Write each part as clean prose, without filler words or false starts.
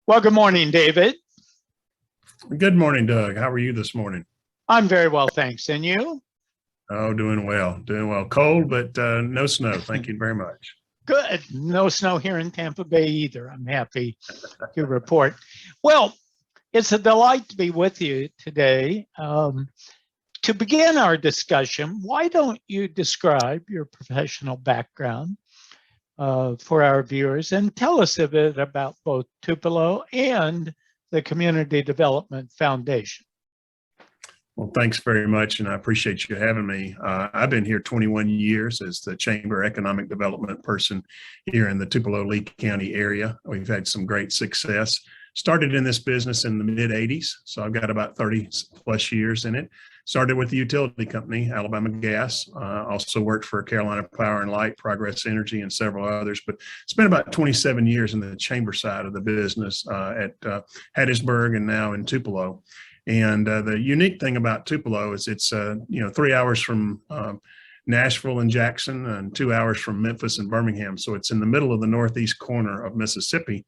Well, good morning, David. Good morning, Doug. How are you this morning? I'm very well, thanks. And you? Oh, doing well, doing well. Cold, but no snow. Thank you very much. Good. No snow here in Tampa Bay either. I'm happy to report. Well, it's a delight to be with you today. To begin our discussion, why don't you describe your professional background for our viewers and tell us a bit about both Tupelo and the Community Development Foundation? Well, thanks very much, and I appreciate you having me. I've been here 21 years as the Chamber Economic Development person here in the Tupelo-Lee County area. We've had some great success. Started in this business in the mid-'80s, so I've got about 30 plus years in it. Started with the utility company, Alabama Gas. Also worked for Carolina Power and Light, Progress Energy, and several others. But spent about 27 years in the chamber side of the business at Hattiesburg and now in Tupelo. And the unique thing about Tupelo is it's 3 hours from Nashville and Jackson and 2 hours from Memphis and Birmingham. So it's in the middle of the northeast corner of Mississippi.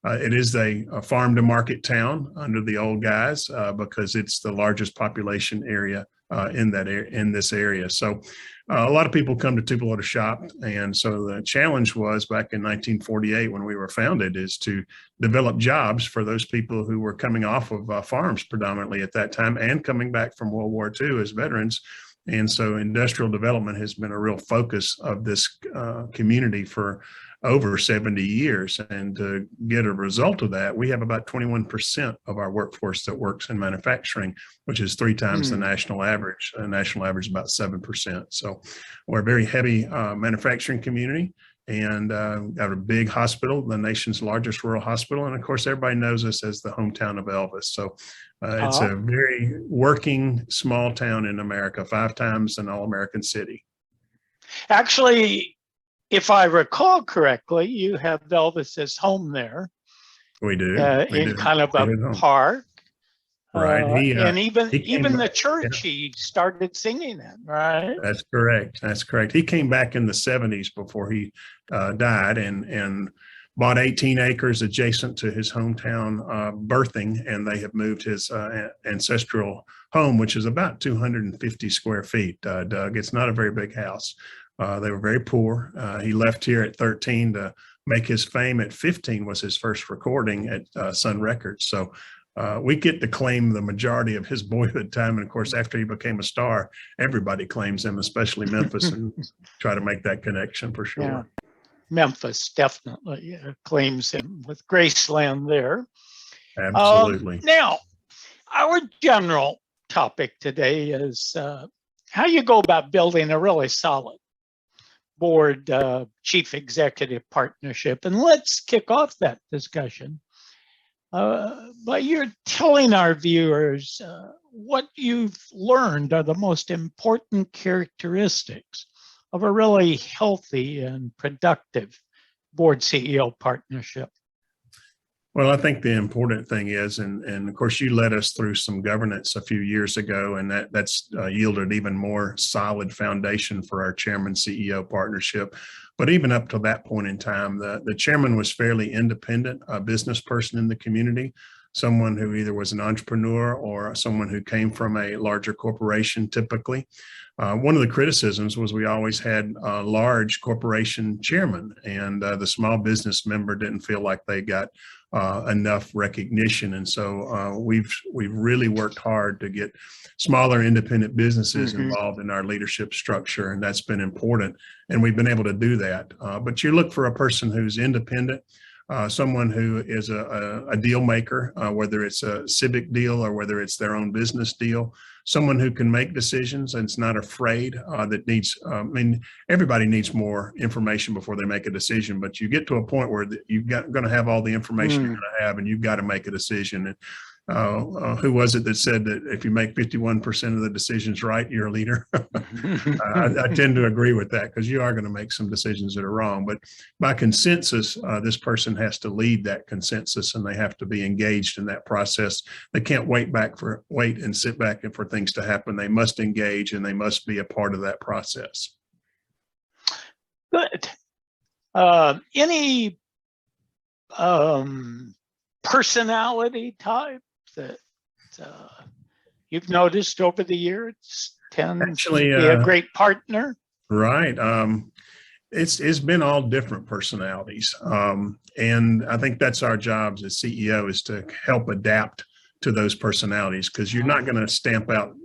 It is a farm to market town under the old guys because it's the largest population area in this area. So a lot of people come to Tupelo to shop. And so the challenge was back in 1948 when we were founded is to develop jobs for those people who were coming off of farms predominantly at that time and coming back from World War II as veterans. And so industrial development has been a real focus of this community for over 70 years. And to get a result of that, we have about 21% of our workforce that works in manufacturing, which is 3 times the national average. The national average is about 7%. So we're a very heavy manufacturing community and got a big hospital, the nation's largest rural hospital. And of course, everybody knows us as the hometown of Elvis. So it's a very working small town in America, 5 times an all-American city. Actually, if I recall correctly, you have Elvis's home there. We do. In kind of a park. Right. And even the church, he started singing in, right? That's correct. That's correct. He came back in the 70s before he died and bought 18 acres adjacent to his hometown birthing, and they have moved his ancestral home, which is about 250 square feet, Doug. It's not a very big house. They were very poor. He left here at 13 to make his fame. At 15 was his first recording at Sun Records. So we get to claim the majority of his boyhood time. And of course, after he became a star, everybody claims him, especially Memphis, and try to make that connection for sure. Yeah. Memphis definitely claims him with Graceland there. Absolutely. Now, our general topic today is how you go about building a really solid board chief executive partnership. And let's kick off that discussion by you're telling our viewers what you've learned are the most important characteristics of a really healthy and productive board CEO partnership. Well, I think the important thing is, and of course, you led us through some governance a few years ago, and that's yielded even more solid foundation for our chairman CEO partnership. But even up to that point in time, the chairman was fairly independent, a business person in the community, someone who either was an entrepreneur or someone who came from a larger corporation typically. One of the criticisms was we always had a large corporation chairman, and the small business member didn't feel like they got enough recognition. And so we've really worked hard to get smaller independent businesses involved in our leadership structure, and that's been important. And we've been able to do that. But you look for a person who's independent, someone who is a deal maker, whether it's a civic deal or whether it's their own business deal, someone who can make decisions and is not afraid that needs, everybody needs more information before they make a decision, but you get to a point where you've going to have all the information you're going to have and you've got to make a decision. And who was it that said that if you make 51% of the decisions right, you're a leader? I tend to agree with that because you are going to make some decisions that are wrong. But by consensus, this person has to lead that consensus and they have to be engaged in that process. They can't wait and sit back and for things to happen. They must engage and they must be a part of that process. Good. Any personality type that you've noticed over the years tends Actually, to be a great partner? right. It's been all different personalities. And I think that's our jobs as CEO, is to help adapt to those personalities, because you're not going to stamp out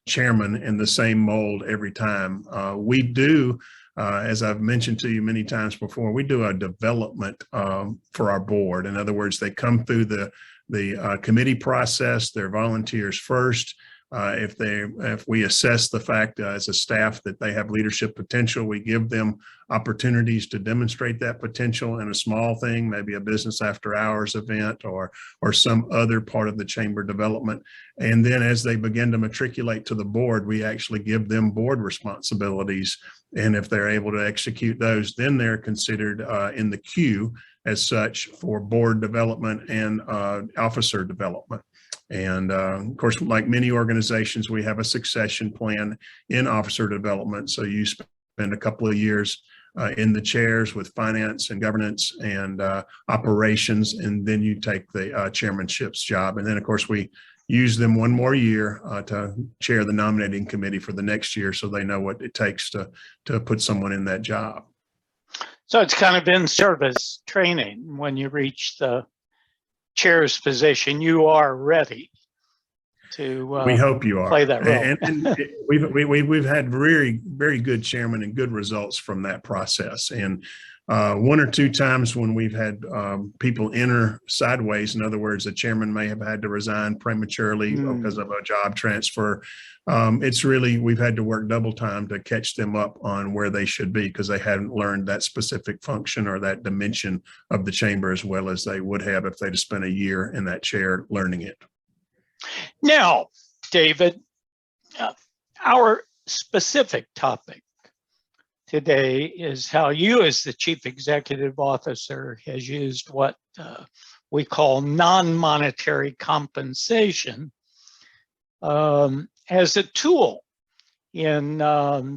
chairman in the same mold every time. We do, as I've mentioned to you many times before, we do a development for our board. In other words, they come through the committee process, they're volunteers first. If we assess the fact as a staff that they have leadership potential, we give them opportunities to demonstrate that potential in a small thing, maybe a business after hours event or some other part of the chamber development. And then as they begin to matriculate to the board, we actually give them board responsibilities. And if they're able to execute those, then they're considered in the queue as such for board development and officer development. And of course, like many organizations, we have a succession plan in officer development. So you spend a couple of years in the chairs with finance and governance and operations, and then you take the chairmanship's job. And then, of course, we use them one more year to chair the nominating committee for the next year, so they know what it takes to put someone in that job. So it's kind of in-service training. When you reach the chair's position, you are ready to we hope you are play that role. And we've had very good chairman and good results from that process. And one or two times when we've had people enter sideways, in other words, the chairman may have had to resign prematurely because of a job transfer. We've had to work double time to catch them up on where they should be, because they hadn't learned that specific function or that dimension of the chamber as well as they would have if they'd have spent a year in that chair learning it. Now, David, our specific topic today is how you, as the Chief Executive Officer, has used what we call non-monetary compensation as a tool in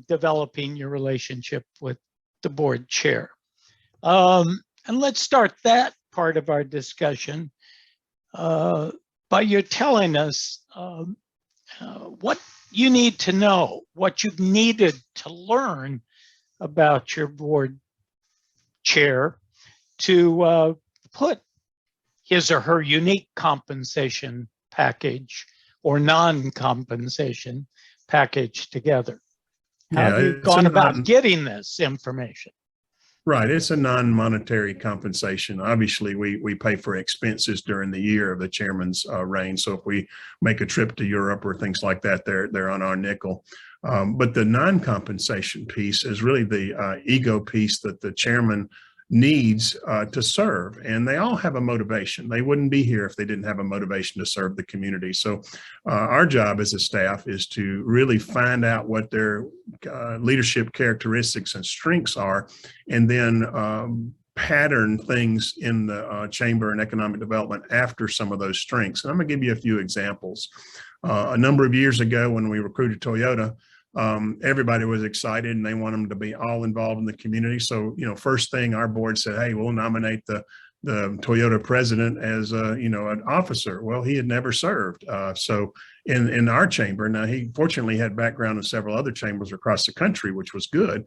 developing your relationship with the board chair. And let's start that part of our discussion by you telling us what you need to know, what you've needed to learn about your board chair to put his or her unique compensation package or non-compensation package together. How have you gone about getting this information? Right. It's a non-monetary compensation. Obviously, we pay for expenses during the year of the chairman's reign. So if we make a trip to Europe or things like that, they're on our nickel. But the non-compensation piece is really the ego piece that the chairman needs to serve. And they all have a motivation. They wouldn't be here if they didn't have a motivation to serve the community. So our job as a staff is to really find out what their leadership characteristics and strengths are, and then pattern things in the chamber and economic development after some of those strengths. And I'm going to give you a few examples. A number of years ago, when we recruited Toyota, everybody was excited and they want them to be all involved in the community. So, first thing our board said, hey, we'll nominate the Toyota president as an officer. Well, he had never served. So in our chamber, now he fortunately had background in several other chambers across the country, which was good.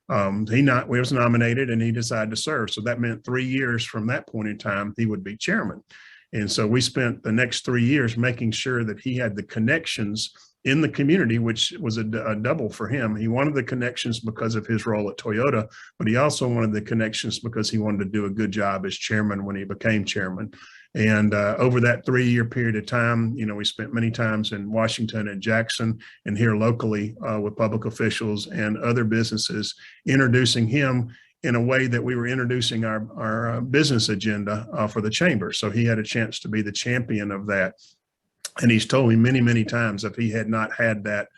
He was nominated and he decided to serve. So that meant 3 years from that point in time, he would be chairman. And so we spent the next 3 years making sure that he had the connections in the community, which was a double for him. He wanted the connections because of his role at Toyota, but he also wanted the connections because he wanted to do a good job as chairman when he became chairman. And over that 3-year period of time, we spent many times in Washington and Jackson and here locally with public officials and other businesses, introducing him in a way that we were introducing our business agenda for the chamber. So he had a chance to be the champion of that. And he's told me many, many times if he had not had that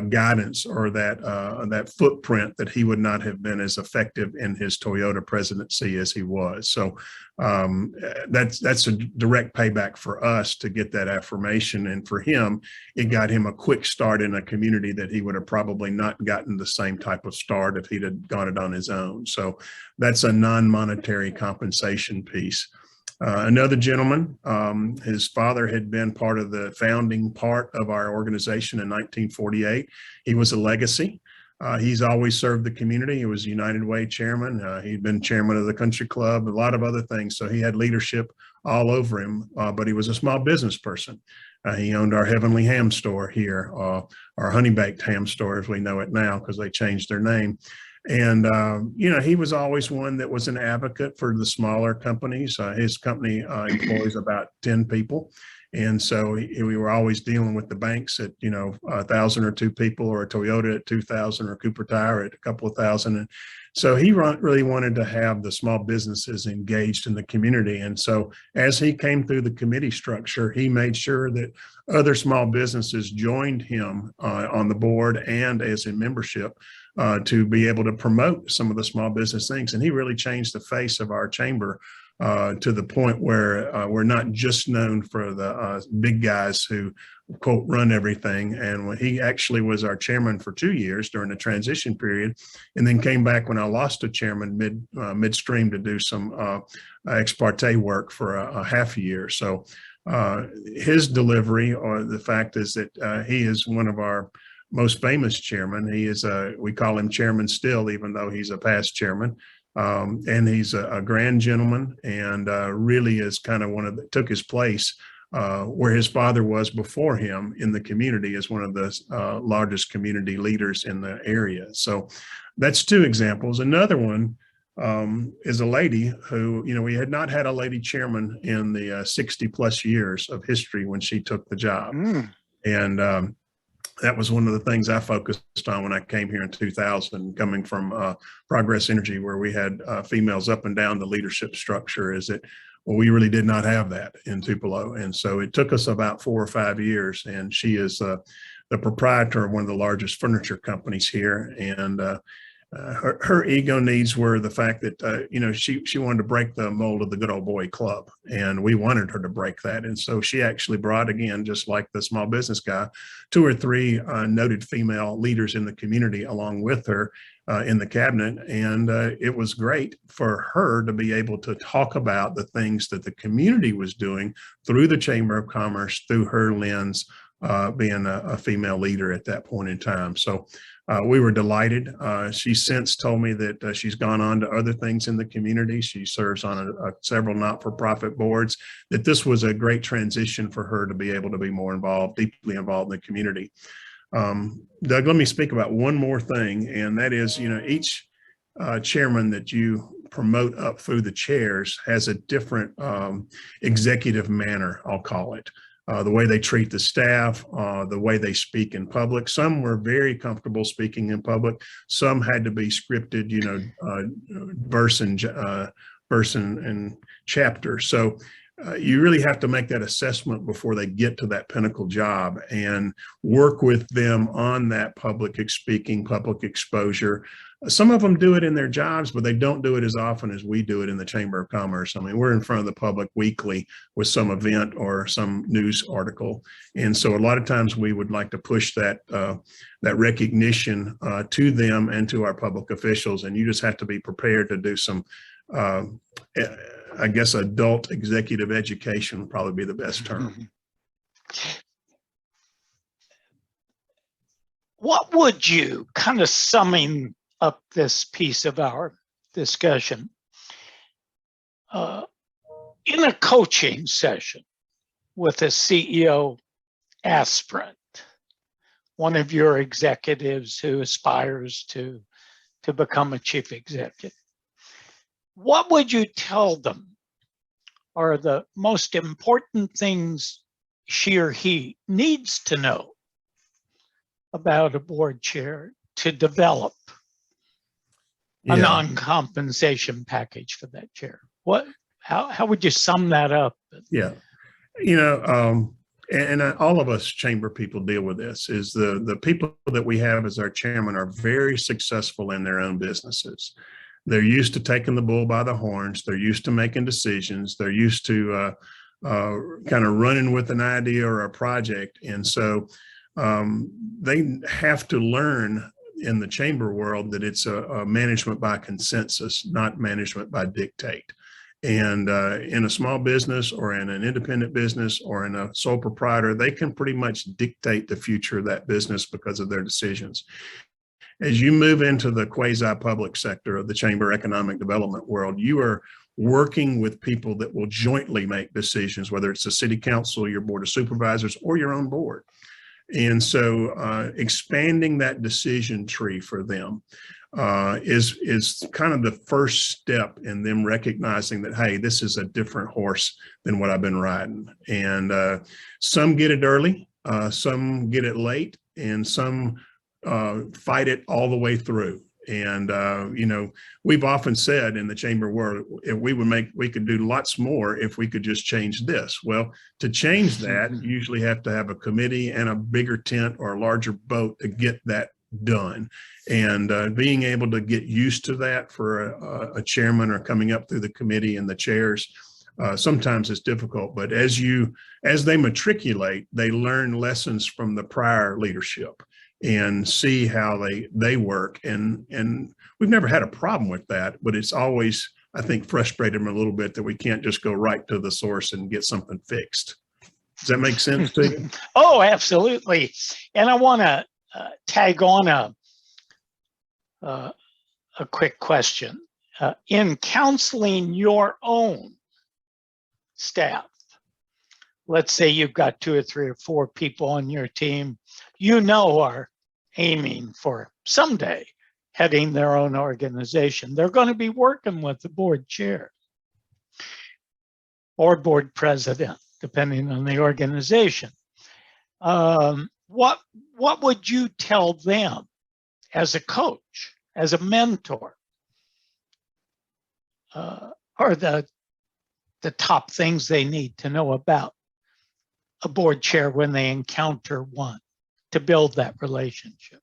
guidance or that footprint, that he would not have been as effective in his Toyota presidency as he was. So that's a direct payback for us to get that affirmation. And for him, it got him a quick start in a community that he would have probably not gotten the same type of start if he'd have gone it on his own. So that's a non-monetary compensation piece. Another gentleman, his father had been part of the founding part of our organization in 1948. He was a legacy. He's always served the community. He was United Way chairman. He'd been chairman of the country club, a lot of other things. So he had leadership all over him, but he was a small business person. He owned our Heavenly Ham store here, our Honey Baked Ham store, as we know it now, because they changed their name. And, he was always one that was an advocate for the smaller companies. His company employs about 10 people. And so we were always dealing with the banks at, 1,000 or 2 people, or a Toyota at 2,000, or Cooper Tire at a couple of thousand. And so he really wanted to have the small businesses engaged in the community. And so as he came through the committee structure, he made sure that other small businesses joined him on the board and as a membership to be able to promote some of the small business things. And he really changed the face of our chamber to the point where we're not just known for the big guys who, quote, run everything. And when he actually was our chairman for 2 years during the transition period, and then came back when I lost a chairman midstream to do some ex parte work for a half a year. So his delivery, or the fact is that he is one of our most famous chairman. He is we call him chairman still, even though he's a past chairman. And he's a grand gentleman, and really is kind of took his place where his father was before him in the community as one of the largest community leaders in the area. So that's 2 examples. Another one is a lady who, we had not had a lady chairman in the 60 plus years of history when she took the job. And that was one of the things I focused on when I came here in 2000, coming from Progress Energy, where we had females up and down the leadership structure. Is that, well, we really did not have that in Tupelo. And so it took us about 4 or 5 years. And she is the proprietor of one of the largest furniture companies here. And her ego needs were the fact that, she wanted to break the mold of the good old boy club, and we wanted her to break that. And so she actually brought, again, just like the small business guy, 2 or 3 noted female leaders in the community along with her in the cabinet. And it was great for her to be able to talk about the things that the community was doing through the Chamber of Commerce, through her lens, being a female leader at that point in time. So we were delighted. She since told me that she's gone on to other things in the community. She serves on several not-for-profit boards, that this was a great transition for her to be able to be more involved, deeply involved in the community. Doug, let me speak about one more thing, and that is, each chairman that you promote up through the chairs has a different executive manner, I'll call it. The way they treat the staff, the way they speak in public. Some were very comfortable speaking in public. Some had to be scripted, verse and chapter. So you really have to make that assessment before they get to that pinnacle job, and work with them on that public speaking, public exposure. Some of them do it in their jobs, but they don't do it as often as we do it in the Chamber of Commerce. I mean, we're in front of the public weekly with some event or some news article. And so a lot of times we would like to push that recognition to them and to our public officials. And you just have to be prepared to do some, I guess, adult executive education would probably be the best term. What would you, kind of summing up this piece of our discussion, in a coaching session with a CEO aspirant, one of your executives who aspires to become a chief executive, what would you tell them are the most important things she or he needs to know about a board chair to develop a non-compensation package for that chair? How would you sum that up? Yeah, and all of us chamber people deal with this. Is the people that we have as our chairman are very successful in their own businesses. They're used to taking the bull by the horns. They're used to making decisions. They're used to kind of running with an idea or a project, and so they have to learn in the chamber world that it's a management by consensus, not management by dictate. And in a small business or in an independent business or in a sole proprietor, they can pretty much dictate the future of that business because of their decisions. As you move into the quasi-public sector of the Chamber Economic Development world, you are working with people that will jointly make decisions, whether it's the city council, your board of supervisors, or your own board. And so expanding that decision tree for them is kind of the first step in them recognizing that, hey, this is a different horse than what I've been riding. And some get it early, some get it late, and some fight it all the way through. And we've often said in the chamber world, if we could do lots more if we could just change this. Well, to change that, you usually have to have a committee and a bigger tent or a larger boat to get that done. And being able to get used to that for a chairman or coming up through the committee and the chairs, sometimes it's difficult. But as they matriculate, they learn lessons from the prior leadership and see how they work. And we've never had a problem with that, but it's always, I think, frustrated them a little bit that we can't just go right to the source and get something fixed. Does that make sense to you? Oh, absolutely. And I want to tag on a quick question. In counseling your own staff, let's say you've got 2 or 3 or 4 people on your team are aiming for someday heading their own organization. They're going to be working with the board chair or board president, depending on the organization. What would you tell them as a coach, as a mentor, are the top things they need to know about a board chair when they encounter one to build that relationship?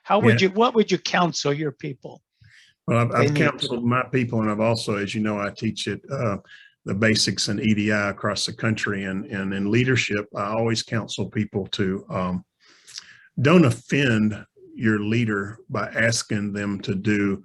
What would you counsel your people? Well, I've counseled my people, and I've also, as you know, I teach it the basics in Eadie across the country, and in leadership, I always counsel people to don't offend your leader by asking them to do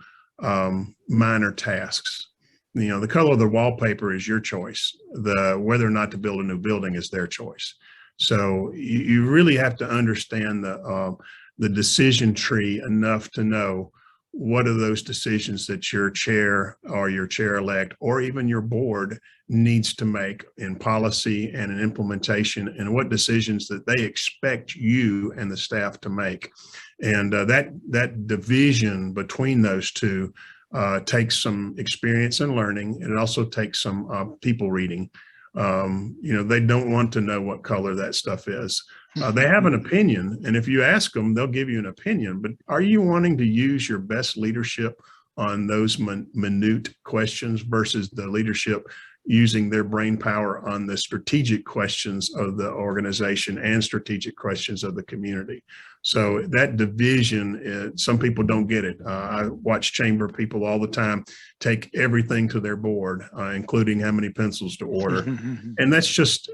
minor tasks. The color of the wallpaper is your choice. Whether or not to build a new building is their choice. So you really have to understand the decision tree enough to know what are those decisions that your chair or your chair-elect or even your board needs to make in policy and in implementation, and what decisions that they expect you and the staff to make. And that division between those two takes some experience and learning, and it also takes some people reading. They don't want to know what color that stuff is. They have an opinion, and if you ask them, they'll give you an opinion. But are you wanting to use your best leadership on those minute questions versus the leadership using their brain power on the strategic questions of the organization and strategic questions of the community? So that division, some people don't get it. I watch chamber people all the time take everything to their board, including how many pencils to order. And that's just,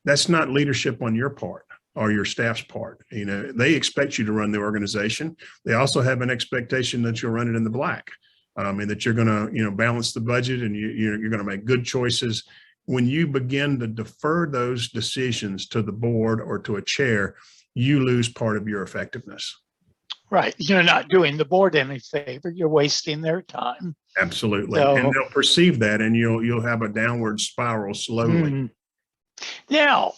that's not leadership on your part or your staff's part. They expect you to run the organization. They also have an expectation that you'll run it in the black. And that you're going to, balance the budget, and you're going to make good choices. When you begin to defer those decisions to the board or to a chair, you lose part of your effectiveness. Right. You're not doing the board any favor. You're wasting their time. Absolutely. And they'll perceive that, and you'll have a downward spiral slowly. Now,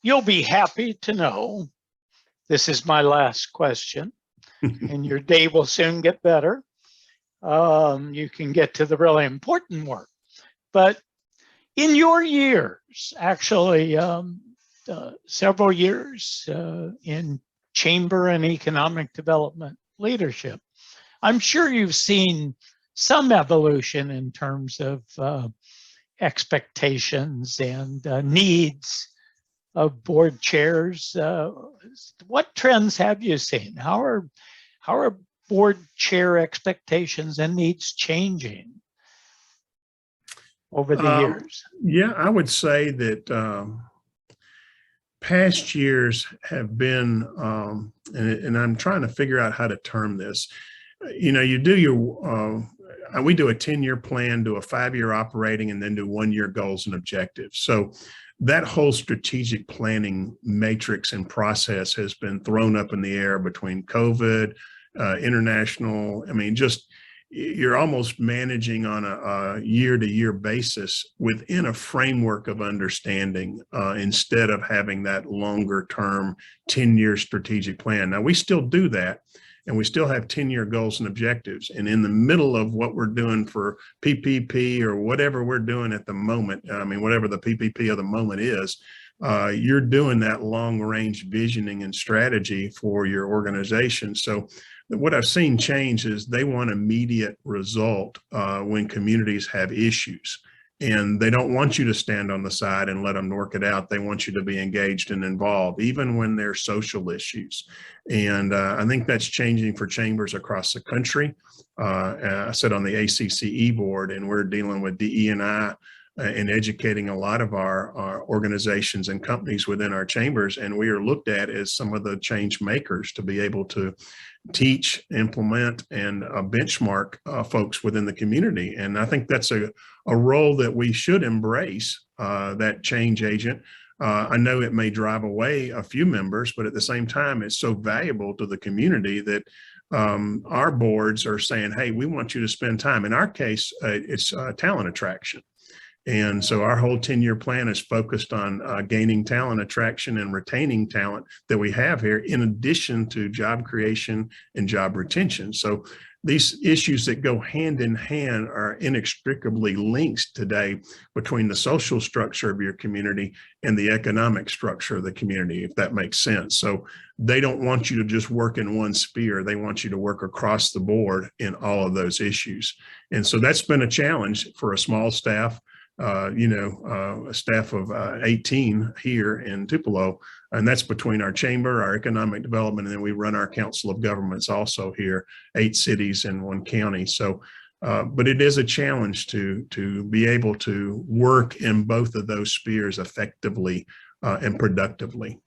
you'll be happy to know this is my last question, and your day will soon get better. You can get to the really important work. But in your years, actually, several years in chamber and economic development leadership, I'm sure you've seen some evolution in terms of expectations and needs of board chairs. What trends have you seen? How are board chair expectations and needs changing over the years? Yeah, I would say that past years have been, and I'm trying to figure out how to term this. You do your, we do a 10-year plan, do a 5-year operating, and then do 1-year goals and objectives. So that whole strategic planning matrix and process has been thrown up in the air between COVID, international. I mean, just you're almost managing on a year-to-year basis within a framework of understanding instead of having that longer-term 10-year strategic plan. Now, we still do that, and we still have 10-year goals and objectives. And in the middle of what we're doing for PPP or whatever we're doing at the moment, I mean, whatever the PPP of the moment is, you're doing that long-range visioning and strategy for your organization. So what I've seen change is they want immediate result when communities have issues. And they don't want you to stand on the side and let them work it out. They want you to be engaged and involved, even when there's social issues. And I think that's changing for chambers across the country. I sit on the ACCE board, and we're dealing with DE&I and educating a lot of our organizations and companies within our chambers. And we are looked at as some of the change makers to be able to teach, implement, and benchmark folks within the community. And I think that's a role that we should embrace, that change agent. I know it may drive away a few members, but at the same time, it's so valuable to the community that our boards are saying, hey, we want you to spend time. In our case, it's talent attraction. And so our whole 10-year plan is focused on gaining talent attraction and retaining talent that we have here, in addition to job creation and job retention. So these issues that go hand in hand are inextricably linked today between the social structure of your community and the economic structure of the community, if that makes sense. So they don't want you to just work in one sphere. They want you to work across the board in all of those issues. And so that's been a challenge for a small staff. A staff of 18 here in Tupelo, and that's between our chamber, our economic development, and then we run our council of governments also here, 8 cities and 1 county. So, but it is a challenge to be able to work in both of those spheres effectively and productively.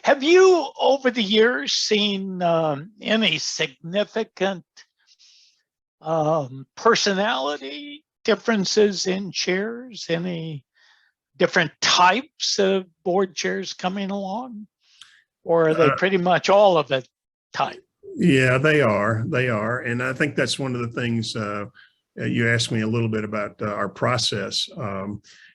Have you, over the years, seen any significant personality differences in chairs? Any different types of board chairs coming along? Or are they pretty much all of it type? Yeah, they are. And I think that's one of the things you asked me a little bit about our process.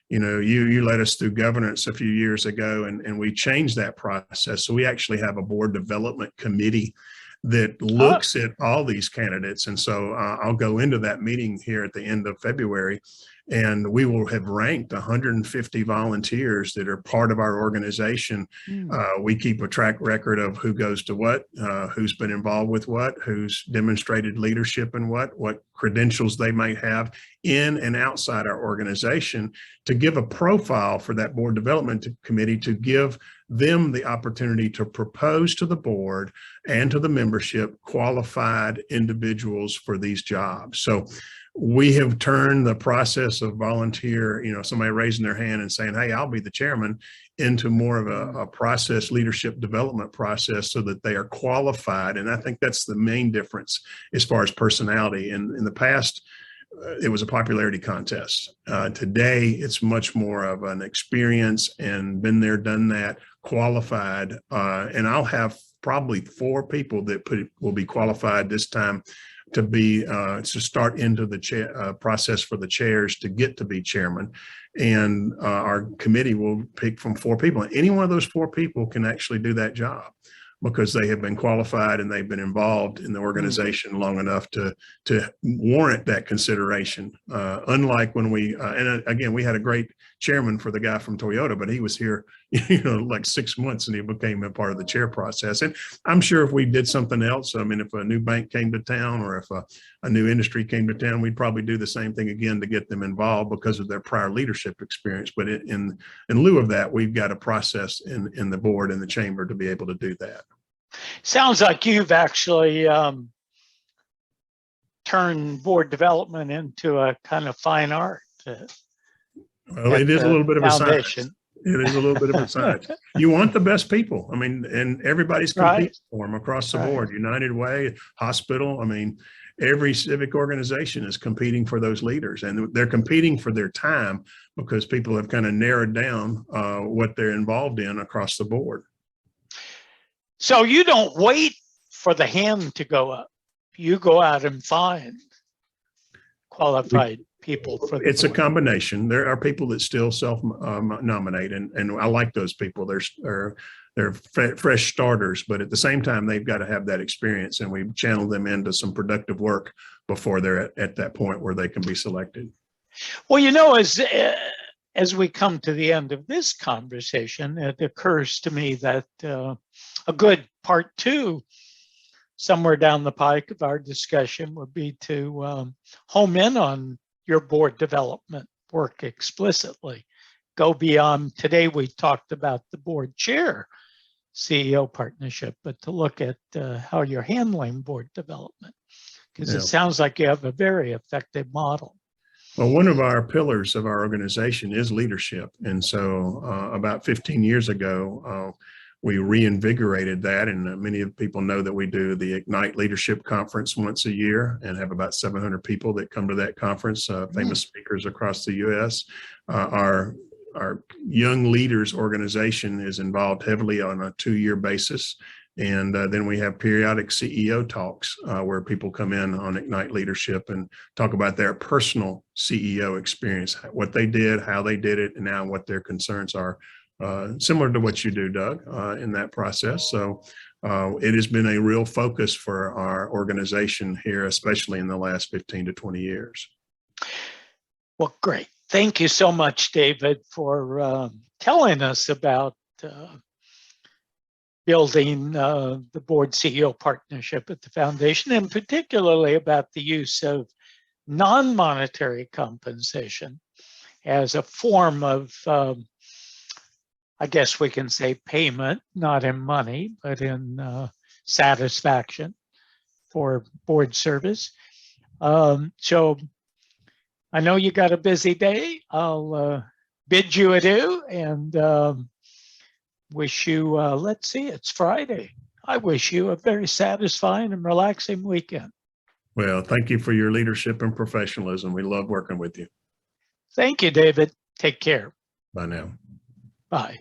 You led us through governance a few years ago, and we changed that process. So we actually have a board development committee that looks at all these candidates. And so I'll go into that meeting here at the end of February, and we will have ranked 150 volunteers that are part of our organization. We keep a track record of who goes to what, who's been involved with what, who's demonstrated leadership in what credentials they might have in and outside our organization, to give a profile for that board development committee, to give them the opportunity to propose to the board and to the membership qualified individuals for these jobs. So we have turned the process of volunteer, somebody raising their hand and saying, hey, I'll be the chairman, into more of a process, leadership development process, so that they are qualified. And I think that's the main difference as far as personality. And in the past, it was a popularity contest. Today, it's much more of an experience and been there, done that, qualified. And I'll have probably 4 people that will be qualified this time to be to start into the process for the chairs to get to be chairman. And our committee will pick from 4 people. And any one of those 4 people can actually do that job, because they have been qualified and they've been involved in the organization long enough to warrant that consideration. Unlike when we, and again, we had a great chairman for the guy from Toyota, but he was here, like 6 months, and he became a part of the chair process. And I'm sure if we did something else, I mean, if a new bank came to town, or if a new industry came to town, we'd probably do the same thing again to get them involved because of their prior leadership experience. But in lieu of that, we've got a process in the board and the chamber to be able to do that. Sounds like you've actually turned board development into a kind of fine art. Well, it is a little bit of a science. It is a little bit of a science. You want the best people. I mean, and everybody's competing Right. for them across the Right. board. United Way, hospital. I mean, every civic organization is competing for those leaders, and they're competing for their time because people have kind of narrowed down what they're involved in across the board. So you don't wait for the hand to go up. You go out and find qualified people for the It's a board. combination. There are people that still self-nominate, and I like those people. They're fresh starters, but at the same time, they've got to have that experience, and we channel them into some productive work before they're at that point where they can be selected. Well, as we come to the end of this conversation, it occurs to me that a good part two, somewhere down the pike of our discussion, would be to home in on your board development work explicitly. Go beyond, today we talked about the board chair CEO partnership, but to look at how you're handling board development, because it sounds like you have a very effective model. Well, one of our pillars of our organization is leadership. And so about 15 years ago, we reinvigorated that. And many people know that we do the Ignite Leadership Conference once a year and have about 700 people that come to that conference, famous speakers across the U.S. Our Young Leaders organization is involved heavily on a 2-year basis. And then we have periodic CEO talks where people come in on Ignite Leadership and talk about their personal CEO experience, what they did, how they did it, and now what their concerns are, similar to what you do, Doug, in that process. So it has been a real focus for our organization here, especially in the last 15 to 20 years. Well, great. Thank you so much, David, for telling us about building the board CEO partnership at the foundation, and particularly about the use of non-monetary compensation as a form of, I guess we can say, payment, not in money, but in satisfaction for board service. So I know you got a busy day. I'll bid you adieu and wish you, let's see, it's Friday. I wish you a very satisfying and relaxing weekend. Well, thank you for your leadership and professionalism. We love working with you. Thank you, David. Take care. Bye now. Bye.